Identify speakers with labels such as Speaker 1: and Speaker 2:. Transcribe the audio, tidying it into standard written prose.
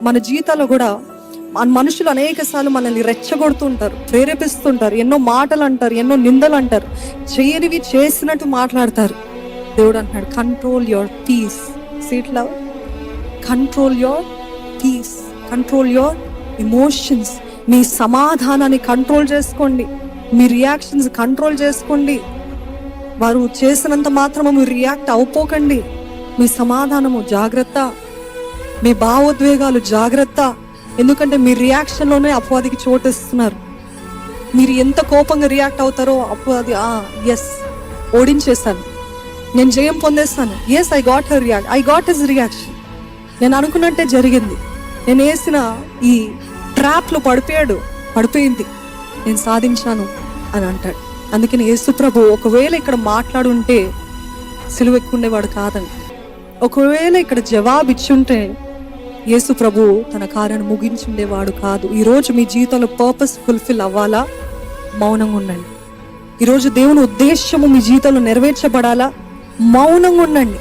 Speaker 1: మన జీవితాల్లో కూడా మనుషులు అనేక సార్లు మనల్ని రెచ్చగొడుతుంటారు, ప్రేరేపిస్తుంటారు, ఎన్నో మాటలు అంటారు, ఎన్నో నిందలు అంటారు, చేయనివి చేసినట్టు మాట్లాడతారు. దేవుడు అంటున్నాడు, కంట్రోల్ యువర్ పీస్. సీట్లో control your peace, control your emotions. మీ సమాధానాన్ని కంట్రోల్ చేసుకోండి, మీ రియాక్షన్స్ కంట్రోల్ చేసుకోండి. వారు చేసినంత మాత్రము మీరు రియాక్ట్ అయిపోకండి. మీ సమాధానము జాగ్రత్త, మీ భావోద్వేగాలు జాగ్రత్త. ఎందుకంటే మీ రియాక్షన్లోనే అపవాదికి చోటిస్తున్నారు. మీరు ఎంత కోపంగా రియాక్ట్ అవుతారో అపవాది ఎస్ ఓడించేస్తాను, నేను జయం పొందేస్తాను. Yes I got her react, I got his reaction. నేను అనుకున్నట్టే జరిగింది, నేను వేసిన ఈ ట్రాప్లో పడిపోయింది, నేను సాధించాను అని అంటాడు. అందుకని యేసు ప్రభు ఒకవేళ ఇక్కడ మాట్లాడుంటే సిలువ ఎక్కుండేవాడు కాదండి. ఒకవేళ ఇక్కడ జవాబు ఇచ్చుంటే యేసు ప్రభు తన కార్యాన్ని ముగించుండేవాడు కాదు. ఈరోజు మీ జీవితంలో పర్పస్ ఫుల్ఫిల్ అవ్వాలా? మౌనంగా ఉండండి. ఈరోజు దేవుని ఉద్దేశము మీ జీవితంలో నెరవేర్చబడాలా? మౌనంగా ఉండండి.